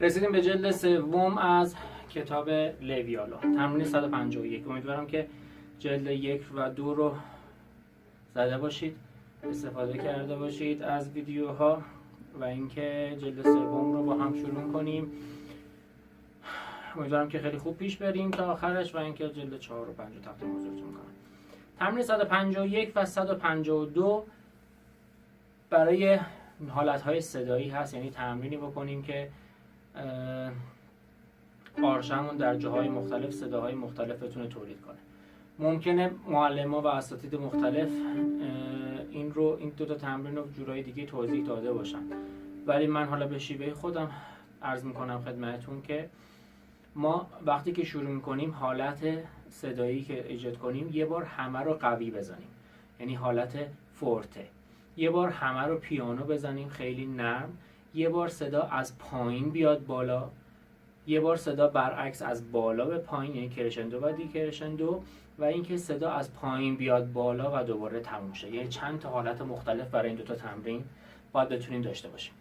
رسیدیم به جلد سوم از کتاب لیویالو، تمرین 151. امیدوارم که جلد 1 و 2 رو زده باشید، استفاده کرده باشید از ویدیوها و اینکه جلد سوم رو با هم شروع کنیم. امیدوارم که خیلی خوب پیش بریم تا آخرش و اینکه جلد 4 و 5 رو تقدیم حضورتون کنم. تمرین 151 و 152 برای حالتهای صدایی هست، یعنی تمرینی بکنیم که آرشمون در جاهای مختلف صداهای مختلف بتونه تولید کنه. ممکنه معلم‌ها و اساتید مختلف این دو تا تمرین رو جورای دیگه توضیح داده باشن، ولی من حالا به شیوه خودم عرض میکنم خدمتتون که ما وقتی که شروع میکنیم حالت صدایی که ایجاد کنیم یه بار همه رو قوی بزنیم، یعنی حالت فورته. یه بار همه رو پیانو بزنیم خیلی نرم. یه بار صدا از پایین بیاد بالا. یه بار صدا برعکس از بالا به پایین، یعنی کرشندو و دیکرشندو. و اینکه صدا از پایین بیاد بالا و دوباره تموم شه. یعنی چند تا حالت مختلف برای این دو تا تمرین باید بتونیم داشته باشیم.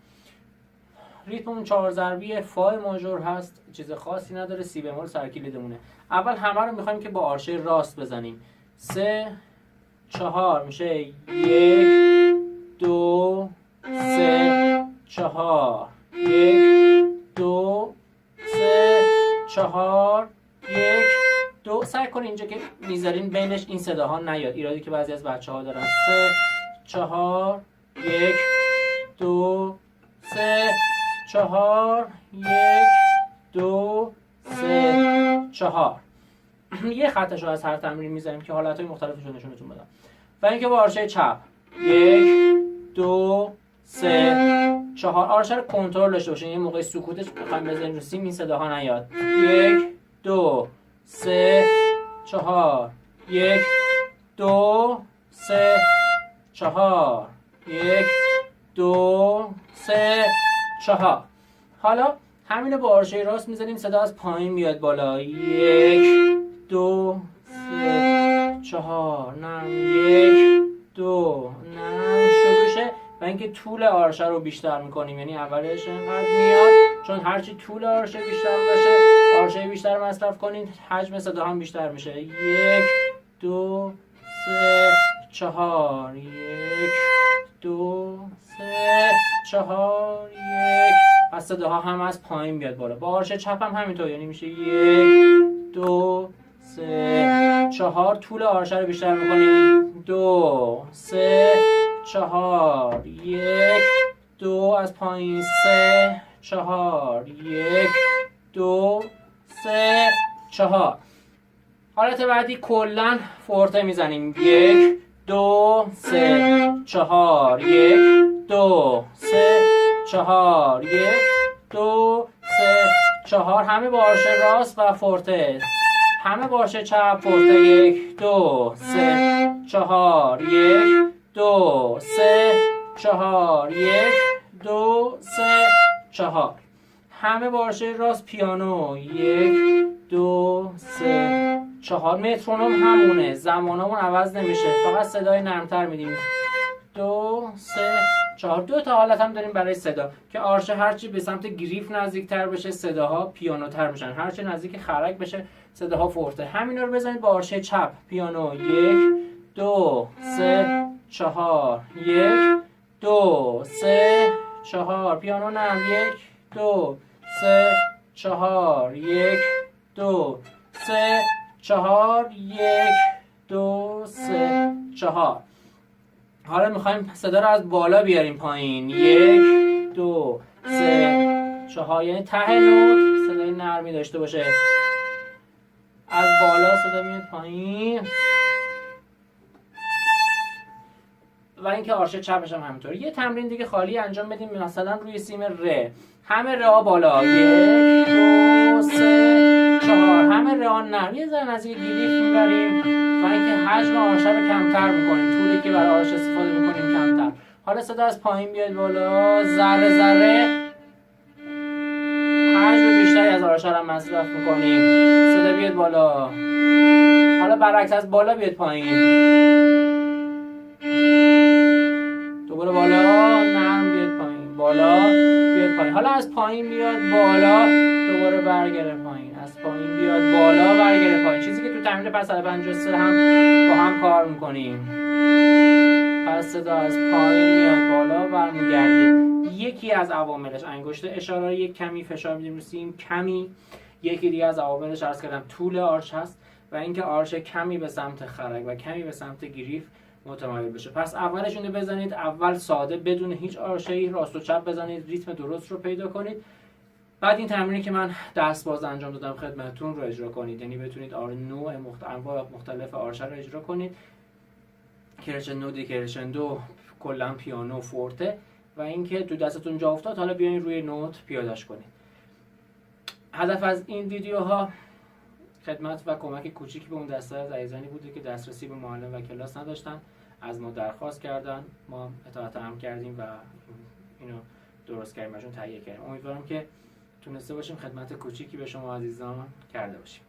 ریتم 4 ضربی فا ماژور هست، چیز خاصی نداره، سی بمول سرکلیدمونه. اول همه رو میخوایم که با آرشه راست بزنیم. 3 4 میشه 1 2 3 4 1 2 3 4 1 2. سعی کنید اینجا که میذارین بینش این صداها نیاد، ایرادی که بعضی از بچه‌ها دارن. 3 4 1 2 3 4 1 2 3 4. یه خطش رو از هر تمرین میذاریم که حالتهای مختلفش رو نشونتون بدم. و اینکه با آرشه چپ 1 2 3 4 آرشه رو کنترل داشته باشین. یه موقع سکوتش بخوایم بزنیم رو سیم این صداها نیاد. 1 2 3 4 1 2 3 4 1 2 3 4. حالا همین رو با آرشه راست میزنیم، صدا از پایین میاد بالا. 1 2 3 4 نرم 1 2 نرم شروع شه. و اینکه طول آرشه رو بیشتر میکنیم، یعنی اولش انقدر میاد، چون هرچی طول آرشه بیشتر باشه آرشه بیشتر مصرف کنید حجم صدا هم بیشتر میشه. 1 2 3 4 1 2 3 4 1. پس صداها هم از پایین بیاد بالا. با آرشه چپ هم همینطور، یعنی میشه 1 2 3 4. طول آرشه رو بیشتر میکنیم. 2 3 4 1 2 از پایین 3 4 1 2 3 4. حالت بعدی کلا فورته میزنیم. 1 2 3 4 1 2 3 4 1 2 3 4. همه با آرشه راست و فورته، همه با آرشه چپ فورته. 1 2 3 4 1 2 3 4 1 2 3 4. همه با آرشه راست پیانو. 1 2 3 4. مترونوم همونه، زمانمون عوض نمیشه، فقط صدای نرمتر میدیم. 2 3 4. دو تا حالت هم داریم برای صدا که آرشه هرچی به سمت گریف نزدیکتر بشه صداها پیانوتر میشن، هرچی نزدیک خرک بشه صداها فورته. همینا رو بزنید با آرشه چپ پیانو. 1 2 3 4 1 2 3 4. پیانو نرم. 1 2 3 4 1 2 3 4 1 2 3 4. حالا میخوایم صدا رو از بالا بیاریم پایین. 1 2 3 4. یعنی ته نوت صدای نرمی داشته باشه، از بالا صدا میاد پایین. و اینکه آرشه چپش هم همینطور. یه تمرین دیگه خالی انجام بدیم، مثلا روی سیم ر، همه رها بالا. 1 2 3 4. همه رها نرم، یه ذره نزدیک گریف میبریم و اینکه حجم آرشه رو کمتر میکنیم، طولی که برای آرشه استفاده میکنیم کمتر. حالا صدا از پایین بیاد بالا، ذره ذره حجم بیشتری از آرشه رو مصرف میکنیم. صدا بیاد بالا. حالا برعکس از بالا بیاد پایین. دوباره بالا نرم بیاد پایین، بالا بیاد پایین. حالا از پایین بیاد بالا، دوباره برگره پایین، از پایین بیاد بالا، برگره پایین. چیزی که تو تمرین پس 153 هم با هم کار میکنیم. پس صدا از پایین میاد بالا برمیگرده. یکی از عواملش انگشت اشاره یک کمی فشار میدیم رو سیم، کمی. یکی دیگه از عواملش عرض کردم طول آرچ هست و اینکه آرچ کمی به سمت خرک و کمی به سمت گریف متمایل بشه. پس اولش اینو بزنید، اول ساده بدون هیچ آرچه‌ای راست و چپ بزنید، ریتم درست رو پیدا کنید. بعد این تمرینی که من دست باز انجام دادم خدمتتون رو اجرا کنید، یعنی بتونید انواع مختلف آرچه رو اجرا کنید، کرشندو، دیکرشندو، کلا پیانو، فورته، و اینکه تو دستتون جا افتاد حالا بیاین روی نوت پیاده‌اش کنید. هدف از این ویدیوها خدمت و کمک کوچیکی به اون دسته از عزیزانی بوده که دسترسی به معلم و کلاس نداشتن، از ما درخواست کردن، ما اطاعت امر کردیم و اینو درست کردیم، تهیه کردیم. امیدوارم که تونسته باشیم خدمت کوچیکی به شما عزیزان کرده باشیم.